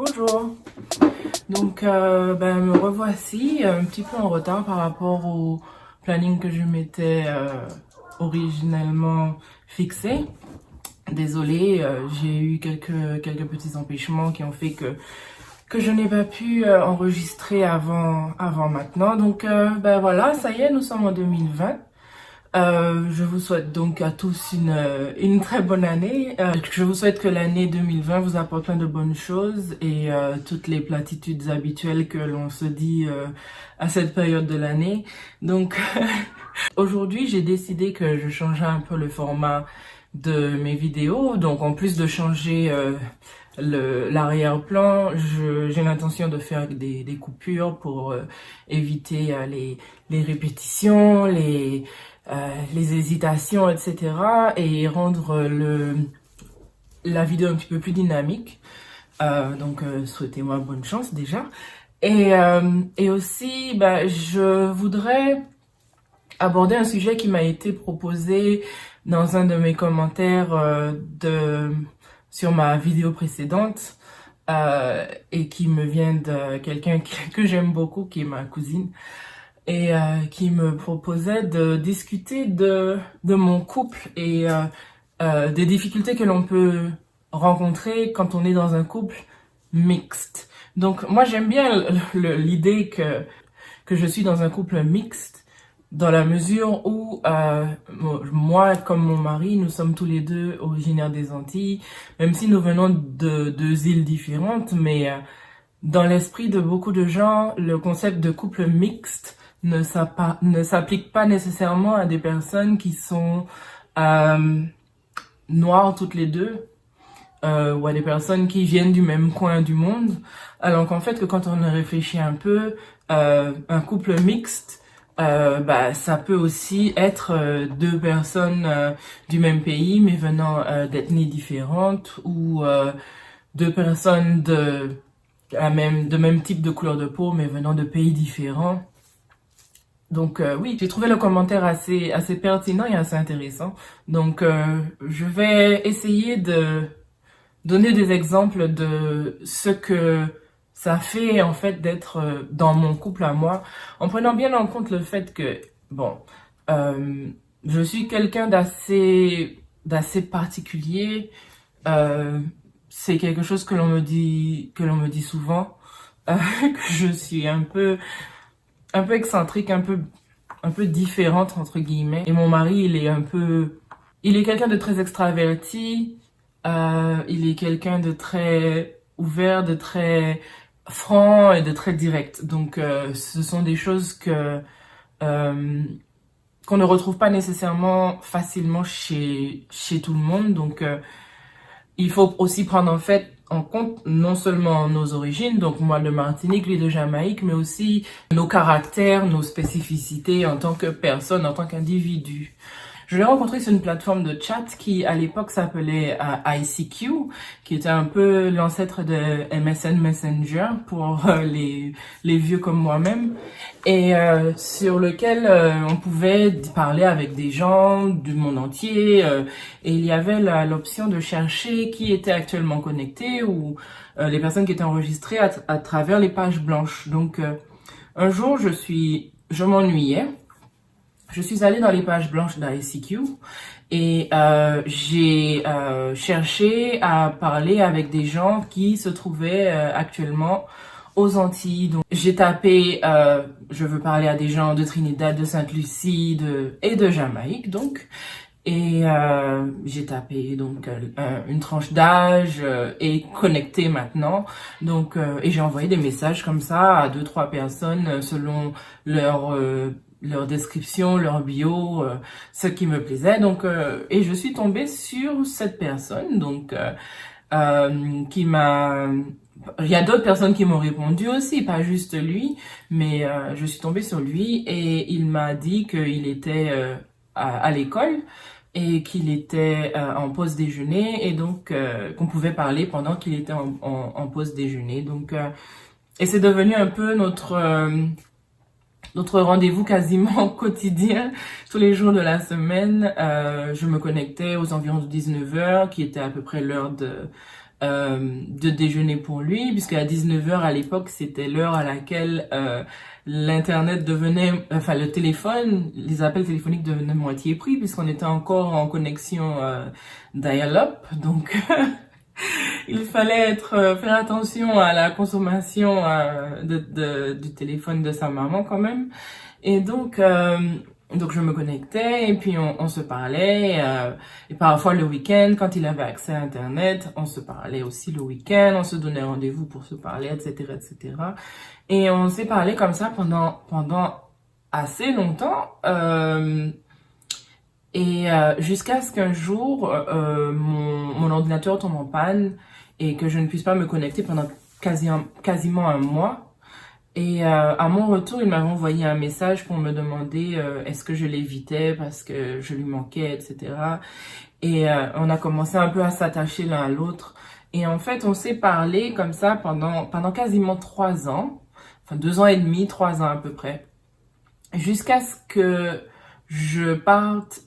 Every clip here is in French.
Bonjour. Donc, me revoici un petit peu en retard par rapport au planning que je m'étais originellement fixé. Désolée, j'ai eu quelques petits empêchements qui ont fait que je n'ai pas pu enregistrer avant maintenant. Donc, voilà, ça y est, nous sommes en 2020. Je vous souhaite donc à tous une très bonne année. Je vous souhaite que l'année 2020 vous apporte plein de bonnes choses et toutes les platitudes habituelles que l'on se dit à cette période de l'année. Donc aujourd'hui, j'ai décidé que je changerais un peu le format de mes vidéos. Donc en plus de changer l'arrière-plan, j'ai l'intention de faire des coupures pour éviter les répétitions, les hésitations, etc. et rendre la vidéo un petit peu plus dynamique. Souhaitez-moi bonne chance déjà. Et aussi, je voudrais aborder un sujet qui m'a été proposé dans un de mes commentaires sur ma vidéo précédente et qui me vient de quelqu'un que j'aime beaucoup, qui est ma cousine, et qui me proposait de discuter de mon couple et des difficultés que l'on peut rencontrer quand on est dans un couple mixte. Donc moi j'aime bien l'idée que je suis dans un couple mixte dans la mesure où moi comme mon mari, nous sommes tous les deux originaires des Antilles, même si nous venons de deux îles différentes, mais dans l'esprit de beaucoup de gens, le concept de couple mixte ne s'applique pas nécessairement à des personnes qui sont noires toutes les deux, ou à des personnes qui viennent du même coin du monde. Alors qu'en fait, que quand on réfléchit un peu, un couple mixte, ça peut aussi être deux personnes du même pays, mais venant d'ethnies différentes, ou deux personnes de même type de couleur de peau, mais venant de pays différents. Donc oui, j'ai trouvé le commentaire assez pertinent et assez intéressant. Donc je vais essayer de donner des exemples de ce que ça fait en fait d'être dans mon couple à moi, en prenant bien en compte le fait que, je suis quelqu'un d'assez particulier. C'est quelque chose que l'on me dit souvent, que je suis un peu excentrique, un peu différente entre guillemets. Et mon mari, il est quelqu'un de très extraverti, il est quelqu'un de très ouvert, de très franc et de très direct. Donc ce sont des choses qu'on ne retrouve pas nécessairement facilement chez tout le monde. Donc il faut aussi prendre en compte non seulement nos origines, donc moi de Martinique, lui de Jamaïque, mais aussi nos caractères, nos spécificités en tant que personne, en tant qu'individu. Je l'ai rencontré sur une plateforme de chat qui à l'époque s'appelait ICQ, qui était un peu l'ancêtre de MSN Messenger pour les vieux comme moi-même, et sur lequel on pouvait parler avec des gens du monde entier, et il y avait l'option de chercher qui était actuellement connecté ou les personnes qui étaient enregistrées à travers les pages blanches. Donc un jour je m'ennuyais. Je suis allée dans les pages blanches d'ICQ et j'ai cherché à parler avec des gens qui se trouvaient actuellement aux Antilles. Donc j'ai tapé je veux parler à des gens de Trinidad, de Sainte-Lucie et de Jamaïque donc. Et j'ai tapé donc une tranche d'âge et connecté maintenant. Donc et j'ai envoyé des messages comme ça à 2-3 personnes selon leur description, leur bio, ce qui me plaisait. Donc et je suis tombée sur cette personne donc qui m'a... Il y a d'autres personnes qui m'ont répondu aussi, pas juste lui, mais je suis tombée sur lui et il m'a dit qu'il était à l'école et qu'il était en pause déjeuner et donc qu'on pouvait parler pendant qu'il était en pause déjeuner. Donc et c'est devenu un peu notre rendez-vous quasiment quotidien, tous les jours de la semaine. Je me connectais aux environs de 19h, qui était à peu près l'heure de déjeuner pour lui, puisqu'à 19h à l'époque, c'était l'heure à laquelle l'internet devenait, enfin le téléphone, les appels téléphoniques devenaient moitié prix, puisqu'on était encore en connexion dial-up, donc il fallait faire attention à la consommation du téléphone de sa maman quand même. Et donc je me connectais et puis on se parlait. Et parfois le week-end, quand il avait accès à Internet, on se parlait aussi le week-end. On se donnait rendez-vous pour se parler, etc., etc. Et on s'est parlé comme ça pendant assez longtemps. Jusqu'à ce qu'un jour, mon ordinateur tombe en panne et que je ne puisse pas me connecter pendant quasiment un mois. Et à mon retour, il m'avait envoyé un message pour me demander est-ce que je l'évitais parce que je lui manquais, etc. Et on a commencé un peu à s'attacher l'un à l'autre. Et en fait, on s'est parlé comme ça pendant quasiment 3 ans. Enfin, 2 ans et demi, 3 ans à peu près. Jusqu'à ce que je parte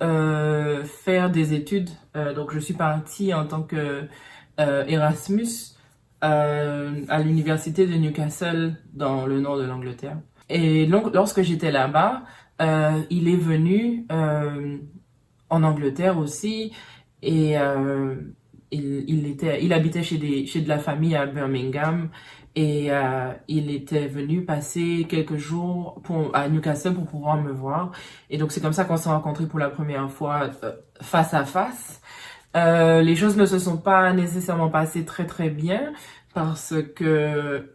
faire des études. Donc, je suis partie en tant que Erasmus à l'université de Newcastle dans le nord de l'Angleterre. Et donc, lorsque j'étais là-bas, il est venu en Angleterre aussi et il habitait chez de la famille à Birmingham et il était venu passer quelques jours à Newcastle pour pouvoir me voir. Et donc, c'est comme ça qu'on s'est rencontrés pour la première fois face à face. Les choses ne se sont pas nécessairement passées très très bien parce que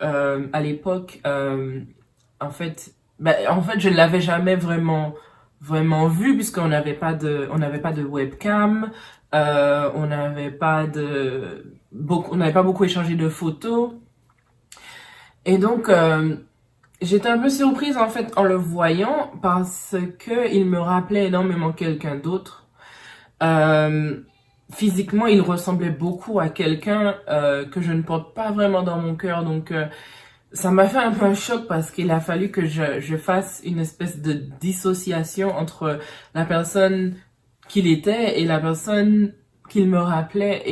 à l'époque, en fait, je ne l'avais jamais vraiment vu puisqu'on n'avait pas de webcam, on n'avait pas beaucoup échangé de photos. Et donc j'étais un peu surprise en fait en le voyant parce que il me rappelait énormément quelqu'un d'autre. Physiquement, il ressemblait beaucoup à quelqu'un que je ne porte pas vraiment dans mon cœur. Donc, ça m'a fait un peu un choc parce qu'il a fallu que je fasse une espèce de dissociation entre la personne qu'il était et la personne qu'il me rappelait.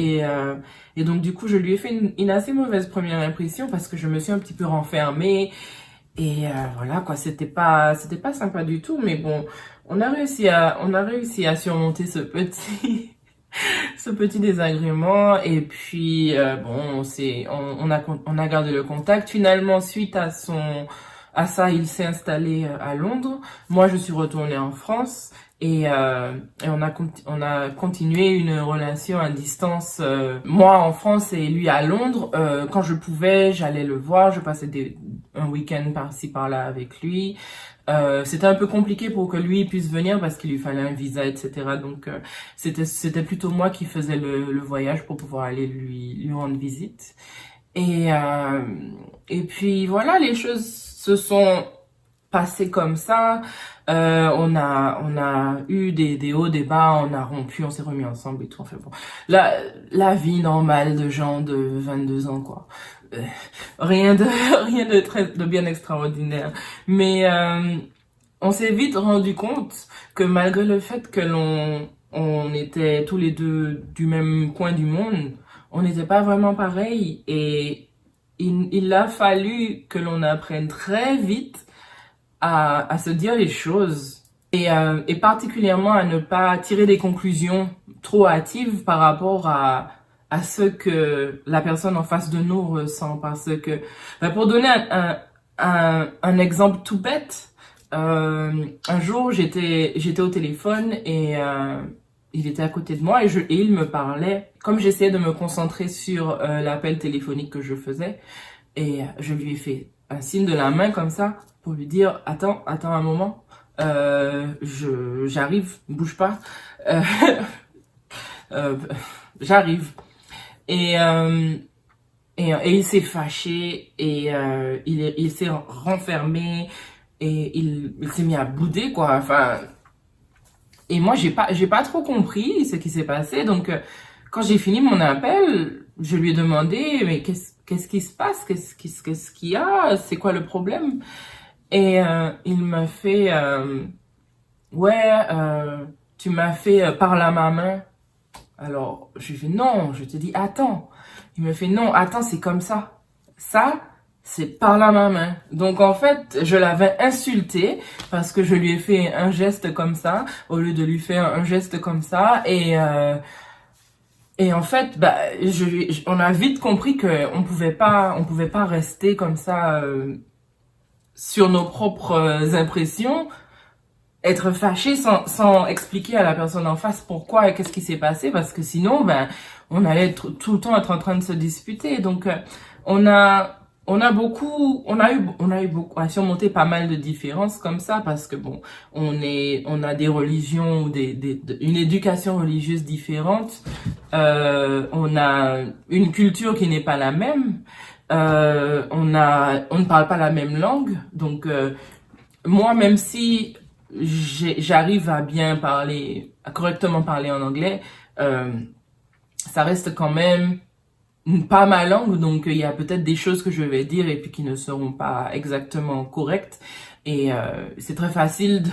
Et donc, du coup, je lui ai fait une assez mauvaise première impression parce que je me suis un petit peu renfermée. Et voilà, quoi, c'était pas sympa du tout. Mais bon, on a réussi à surmonter ce petit désagrément et puis bon on a gardé le contact. Finalement, suite à ça, il s'est installé à Londres. Moi, je suis retournée en France et on a continué une relation à distance, moi en France et lui à Londres. Quand je pouvais, j'allais le voir, je passais un week-end par-ci par-là avec lui. C'était un peu compliqué pour que lui puisse venir parce qu'il lui fallait un visa, etc. Donc c'était plutôt moi qui faisais le voyage pour pouvoir aller lui rendre visite. Et puis voilà, les choses se sont passées comme ça. On a eu des hauts, des bas, on a rompu, on s'est remis ensemble et tout. Enfin bon, la vie normale de gens de 22 ans, quoi. Rien de bien extraordinaire. Mais on s'est vite rendu compte que malgré le fait que on était tous les deux du même coin du monde, on n'était pas vraiment pareil. Et il a fallu que l'on apprenne très vite à se dire les choses et particulièrement à ne pas tirer des conclusions trop hâtives par rapport à ce que la personne en face de nous ressent. Parce que, pour donner un exemple tout bête, un jour j'étais au téléphone et il était à côté de moi et il me parlait. Comme j'essayais de me concentrer sur l'appel téléphonique que je faisais, et je lui ai fait un signe de la main comme ça pour lui dire attends un moment, j'arrive, bouge pas, j'arrive. Et il s'est fâché et il s'est renfermé et il s'est mis à bouder, quoi. Enfin, et moi j'ai pas trop compris ce qui s'est passé. Donc quand j'ai fini mon appel, je lui ai demandé mais qu'est-ce qui se passe, qu'est-ce qu'il y a, c'est quoi le problème? Et il m'a fait ouais, tu m'as fait parler à ma main. Alors, je lui fais non, je te dis attends. Il me fait non, attends, c'est comme ça. Ça, c'est par la main. Donc en fait, je l'avais insulté parce que je lui ai fait un geste comme ça au lieu de lui faire un geste comme ça et en fait, bah, on a vite compris que on pouvait pas rester comme ça sur nos propres impressions, être fâché sans expliquer à la personne en face pourquoi et qu'est-ce qui s'est passé, parce que sinon, ben, on allait tout le temps être en train de se disputer. Donc, on a, on a eu beaucoup, à surmonter pas mal de différences comme ça, parce que bon, on a des religions ou une éducation religieuse différente. On a une culture qui n'est pas la même. On ne parle pas la même langue. Donc, moi, même si j'arrive à bien parler, à correctement parler en anglais, ça reste quand même pas ma langue, donc il y a peut-être des choses que je vais dire et puis qui ne seront pas exactement correctes. Et c'est très facile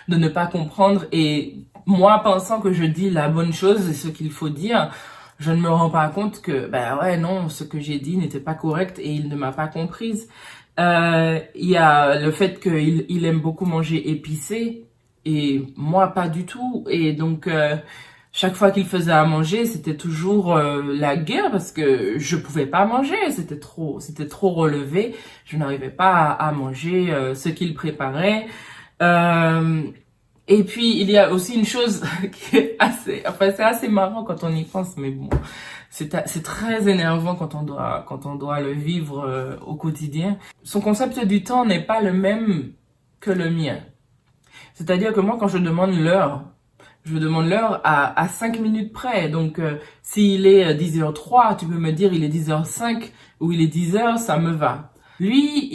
de ne pas comprendre. Et moi, pensant que je dis la bonne chose et ce qu'il faut dire, je ne me rends pas compte que, ben ouais, non, ce que j'ai dit n'était pas correct et il ne m'a pas comprise. Il y a le fait qu'il aime beaucoup manger épicé et moi pas du tout. Et donc chaque fois qu'il faisait à manger, c'était toujours la guerre parce que je pouvais pas manger, c'était trop relevé. Je n'arrivais pas à manger ce qu'il préparait. Euh, et puis il y a aussi une chose qui est enfin c'est assez marrant quand on y pense, mais bon, c'est très énervant quand on doit le vivre au quotidien. Son concept du temps n'est pas le même que le mien. C'est-à-dire que moi, quand je demande l'heure à 5 minutes près. Donc, s'il est 10h03, tu peux me dire il est 10h05 ou il est 10h, ça me va. Lui,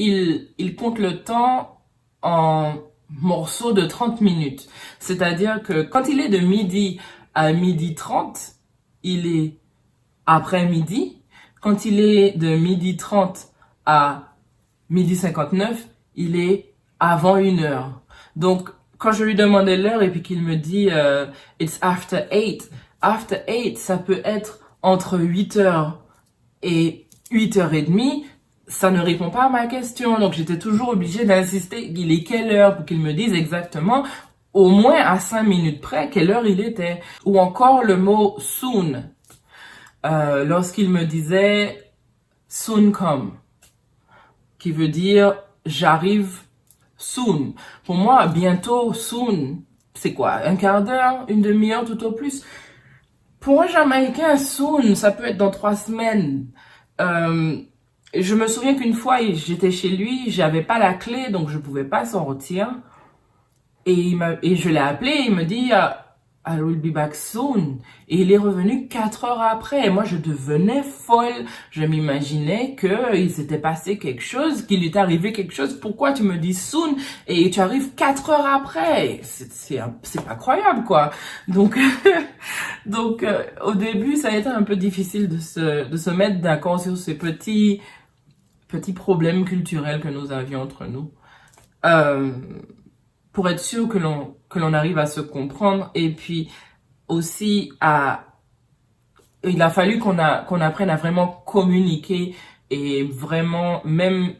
il compte le temps en morceaux de 30 minutes. C'est-à-dire que quand il est de midi à midi 30, il est après-midi. Quand il est de midi 30 à midi 59, il est avant 1 heure. Donc, quand je lui demandais l'heure et puis qu'il me dit it's after 8, ça peut être entre 8 heures et 8h30, ça ne répond pas à ma question. Donc, j'étais toujours obligée d'insister, il est quelle heure pour qu'il me dise exactement, au moins à 5 minutes près, quelle heure il était. Ou encore le mot soon. Lorsqu'il me disait soon come, qui veut dire j'arrive soon. Pour moi, bientôt, soon, c'est quoi? Un quart d'heure, une demi-heure tout au plus. Pour un Jamaïcain, soon, ça peut être dans 3 semaines. Je me souviens qu'une fois, j'étais chez lui, j'avais pas la clé, donc je pouvais pas sortir. Et je l'ai appelé, il me dit I will be back soon. Et il est revenu 4 heures après. Et moi, je devenais folle. Je m'imaginais qu'il s'était passé quelque chose, qu'il est arrivé quelque chose. Pourquoi tu me dis soon et tu arrives 4 heures après? C'est pas croyable, quoi. Donc, au début, ça a été un peu difficile de se mettre d'accord sur ces petits problèmes culturels que nous avions entre nous. Pour être sûr que l'on arrive à se comprendre et puis aussi il a fallu qu'on apprenne à vraiment communiquer et vraiment même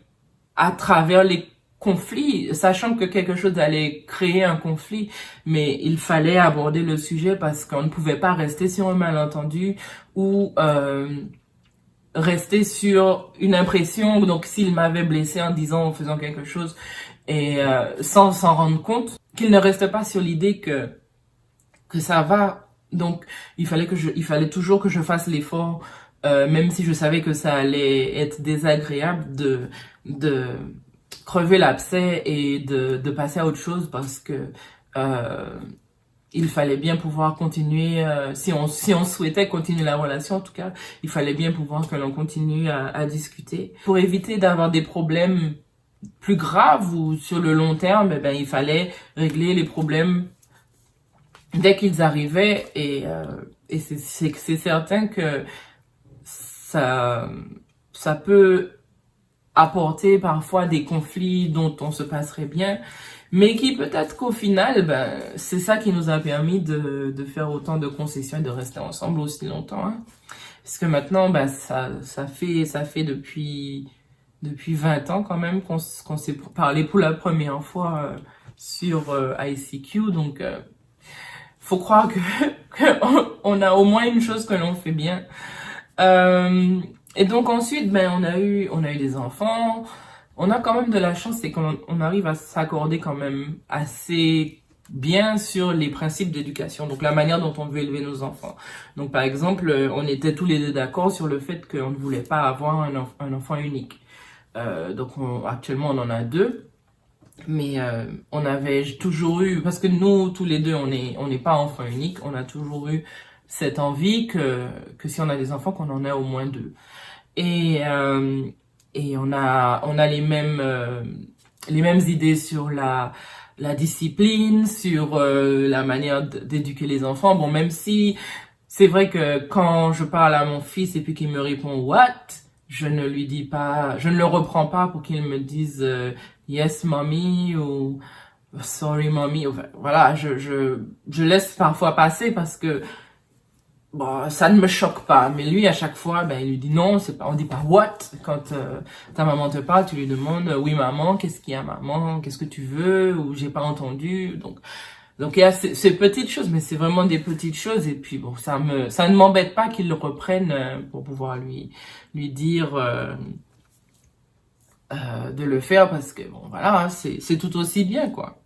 à travers les conflits, sachant que quelque chose allait créer un conflit, mais il fallait aborder le sujet parce qu'on ne pouvait pas rester sur un malentendu ou rester sur une impression. Donc s'il m'avait blessé en disant, en faisant quelque chose et sans s'en rendre compte, qu'il ne reste pas sur l'idée que ça va. Donc il fallait toujours que je fasse l'effort, même si je savais que ça allait être désagréable, de crever l'abcès et de passer à autre chose, parce que il fallait bien pouvoir continuer, si on souhaitait continuer la relation, en tout cas, il fallait bien pouvoir que l'on continue à discuter. Pour éviter d'avoir des problèmes plus graves ou sur le long terme, eh ben, il fallait régler les problèmes dès qu'ils arrivaient. Et c'est certain que ça peut apporter parfois des conflits dont on se passerait bien. Mais qui peut-être qu'au final, ben, c'est ça qui nous a permis de faire autant de concessions et de rester ensemble aussi longtemps, hein. Parce que maintenant, ben, ça fait depuis 20 ans quand même qu'on s'est parlé pour la première fois sur ICQ. Donc, faut croire que, on a au moins une chose que l'on fait bien. Et donc ensuite, ben, on a eu des enfants. On a quand même de la chance, c'est qu'on arrive à s'accorder quand même assez bien sur les principes d'éducation, donc la manière dont on veut élever nos enfants. Donc par exemple, on était tous les deux d'accord sur le fait qu'on ne voulait pas avoir un enfant unique. Donc actuellement on en a deux, mais on avait toujours eu, parce que nous tous les deux on n'est pas enfant unique, on a toujours eu cette envie que si on a des enfants qu'on en ait au moins deux. Et on a les mêmes idées sur la discipline, sur la manière d'éduquer les enfants. Bon, même si c'est vrai que quand je parle à mon fils et puis qu'il me répond what, je ne lui dis pas, je ne le reprends pas pour qu'il me dise yes mommy ou sorry mommy. Enfin, voilà, je laisse parfois passer parce que bon, ça ne me choque pas, mais lui à chaque fois, ben il lui dit non, c'est pas, on dit pas what quand ta maman te parle, tu lui demandes oui maman, qu'est-ce qu'il y a maman, qu'est-ce que tu veux ou j'ai pas entendu. Donc il y a ces petites choses, mais c'est vraiment des petites choses et puis bon ça ne m'embête pas qu'il le reprenne pour pouvoir lui dire de le faire parce que bon voilà hein, c'est tout aussi bien quoi.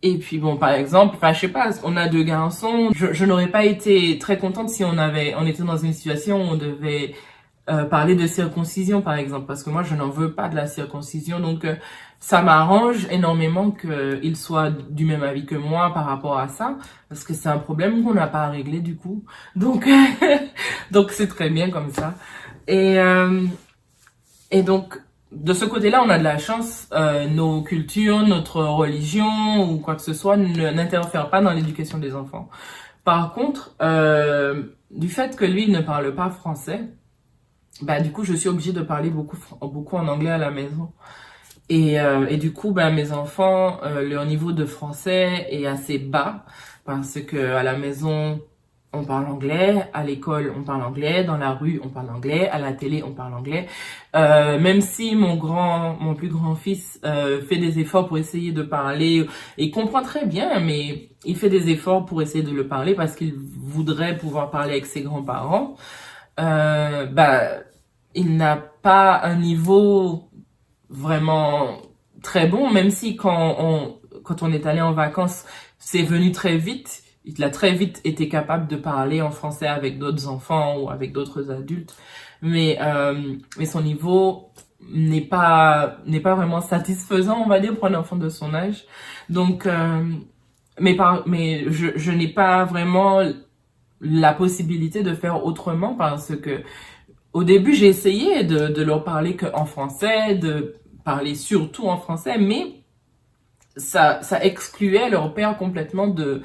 Et puis bon, par exemple, enfin je sais pas, on a deux garçons. Je n'aurais pas été très contente si on était dans une situation où on devait parler de circoncision, par exemple, parce que moi je n'en veux pas de la circoncision. Donc ça m'arrange énormément qu'il soit du même avis que moi par rapport à ça, parce que c'est un problème qu'on n'a pas à régler du coup. Donc donc c'est très bien comme ça. Et et donc de ce côté-là, on a de la chance, nos cultures, notre religion ou quoi que ce soit n'interfèrent pas dans l'éducation des enfants. Par contre, du fait que lui ne parle pas français, bah du coup je suis obligée de parler beaucoup en anglais à la maison. Et du coup, bah mes enfants, leur niveau de français est assez bas parce que à la maison on parle anglais, à l'école on parle anglais, dans la rue on parle anglais, à la télé on parle anglais. Même si mon plus grand fils fait des efforts pour essayer de parler, il comprend très bien, mais il fait des efforts pour essayer de le parler parce qu'il voudrait pouvoir parler avec ses grands-parents. Bah, il n'a pas un niveau vraiment très bon, même si quand on est allé en vacances, c'est venu très vite. Il a très vite été capable de parler en français avec d'autres enfants ou avec d'autres adultes, mais son niveau n'est pas vraiment satisfaisant, on va dire, pour un enfant de son âge. Donc, mais je n'ai pas vraiment la possibilité de faire autrement parce que au début j'ai essayé de leur parler qu'en français, de parler surtout en français, mais ça excluait leur père complètement de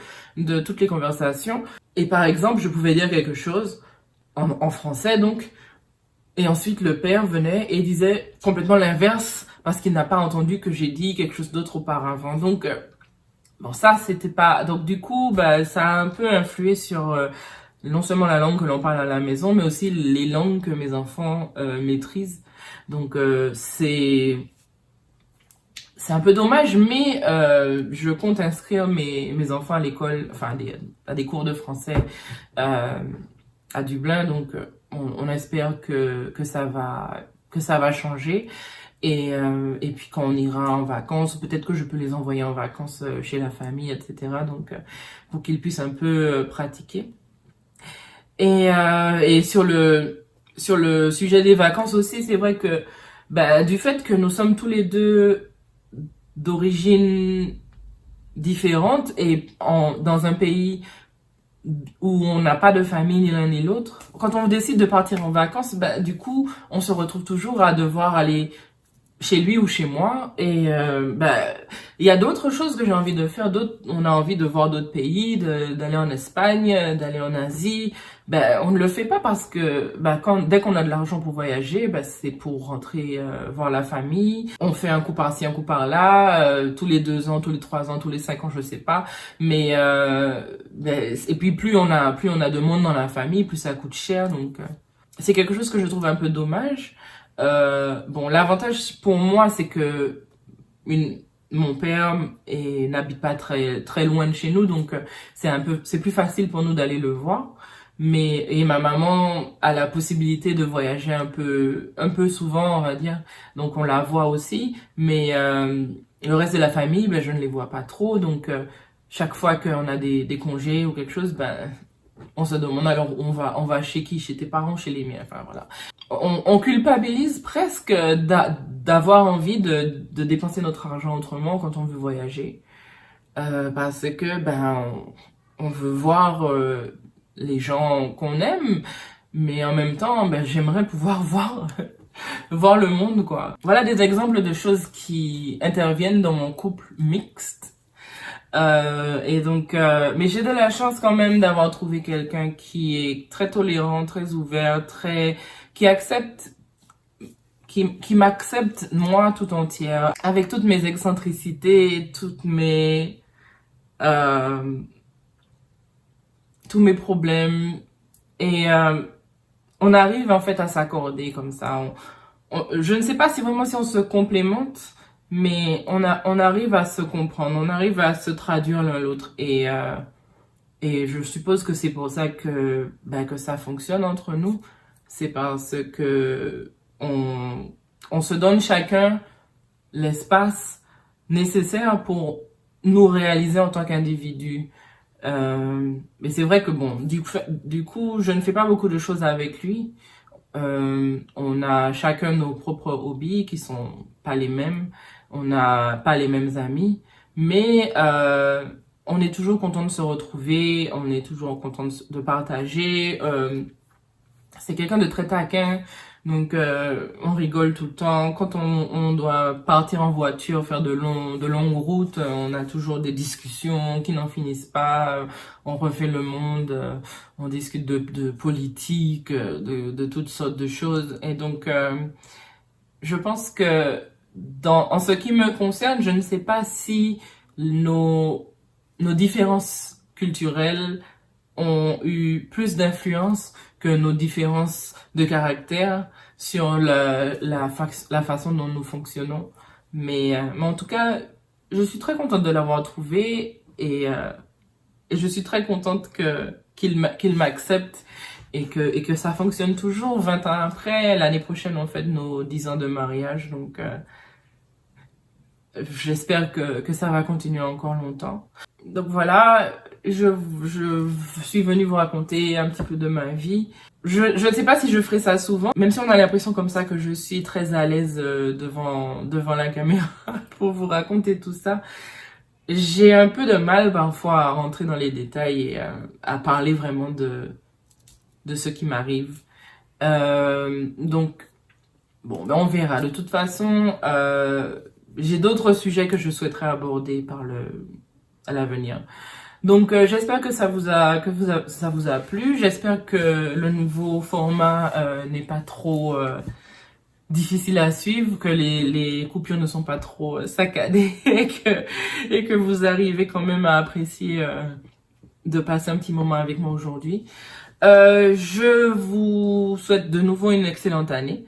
toutes les conversations. Et par exemple, je pouvais dire quelque chose en français, donc, et ensuite le père venait et disait complètement l'inverse parce qu'il n'a pas entendu que j'ai dit quelque chose d'autre auparavant. Donc, bon, ça, c'était pas... Donc, du coup, bah, ça a un peu influé sur non seulement la langue que l'on parle à la maison, mais aussi les langues que mes enfants maîtrisent. Donc, c'est un peu dommage, mais je compte inscrire mes enfants à l'école, enfin à des cours de français à Dublin, donc on espère que ça va changer. Et puis quand on ira en vacances, peut-être que je peux les envoyer en vacances chez la famille, etc. Donc pour qu'ils puissent un peu pratiquer. Et sur le sujet des vacances aussi, c'est vrai que bah, du fait que nous sommes tous les deux d'origine différente et dans un pays où on n'a pas de famille ni l'un ni l'autre, quand on décide de partir en vacances, bah, du coup, on se retrouve toujours à devoir aller chez lui ou chez moi. Et il y a d'autres choses que j'ai envie de faire. On a envie de voir d'autres pays, d'aller en Espagne, d'aller en Asie. On ne le fait pas parce que dès qu'on a de l'argent pour voyager, c'est pour rentrer voir la famille. On fait un coup par-ci, un coup par-là, tous les 2 ans, tous les 3 ans, tous les 5 ans, je sais pas. Mais et puis plus on a de monde dans la famille, plus ça coûte cher. Donc c'est quelque chose que je trouve un peu dommage. L'avantage pour moi, c'est que mon père n'habite pas très loin de chez nous, donc c'est plus facile pour nous d'aller le voir. Et ma maman a la possibilité de voyager un peu souvent, on va dire. Donc on la voit aussi, mais le reste de la famille, je ne les vois pas trop. Donc chaque fois qu'on a des congés ou quelque chose, on se demande alors on va chez qui? Chez tes parents, chez les miens, enfin voilà. On culpabilise presque d'avoir envie de dépenser notre argent autrement quand on veut voyager. Parce que on veut voir les gens qu'on aime, mais en même temps j'aimerais pouvoir voir le monde, quoi. Voilà des exemples de choses qui interviennent dans mon couple mixte. Mais j'ai de la chance quand même d'avoir trouvé quelqu'un qui est très tolérant, très ouvert, qui m'accepte moi tout entière, avec toutes mes excentricités, tous mes problèmes. Et on arrive en fait à s'accorder comme ça. Je ne sais pas si vraiment si on se complémente, mais on arrive à se comprendre, on arrive à se traduire l'un l'autre. Et je suppose que c'est pour ça que ça fonctionne entre nous. C'est parce que on se donne chacun l'espace nécessaire pour nous réaliser en tant qu'individu. Mais c'est vrai que du coup, je ne fais pas beaucoup de choses avec lui. On a chacun nos propres hobbies qui sont pas les mêmes. On n'a pas les mêmes amis. Mais on est toujours content de se retrouver. On est toujours content de partager. C'est quelqu'un de très taquin. Donc on rigole tout le temps. Quand on doit partir en voiture, faire de longues routes, on a toujours des discussions qui n'en finissent pas. On refait le monde, on discute de politique, de toutes sortes de choses. Et donc je pense que en ce qui me concerne, je ne sais pas si nos différences culturelles ont eu plus d'influence que nos différences de caractère sur la façon dont nous fonctionnons. Mais en tout cas, je suis très contente de l'avoir trouvé et je suis très contente qu'il m'accepte et que ça fonctionne toujours 20 ans après. L'année prochaine, on fête nos 10 ans de mariage, donc j'espère que ça va continuer encore longtemps. Donc voilà, je suis venue vous raconter un petit peu de ma vie. Je ne sais pas si je ferai ça souvent, même si on a l'impression comme ça que je suis très à l'aise devant la caméra pour vous raconter tout ça. J'ai un peu de mal parfois à rentrer dans les détails et à parler vraiment de ce qui m'arrive. Donc, on verra. De toute façon, j'ai d'autres sujets que je souhaiterais aborder à l'avenir. Donc j'espère que ça vous a plu. J'espère que le nouveau format n'est pas trop difficile à suivre, que les coupures ne sont pas trop saccadées et que vous arrivez quand même à apprécier de passer un petit moment avec moi aujourd'hui. Je vous souhaite de nouveau une excellente année.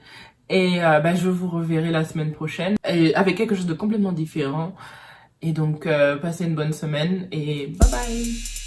Et je vous reverrai la semaine prochaine avec quelque chose de complètement différent. Et donc, passez une bonne semaine et bye bye!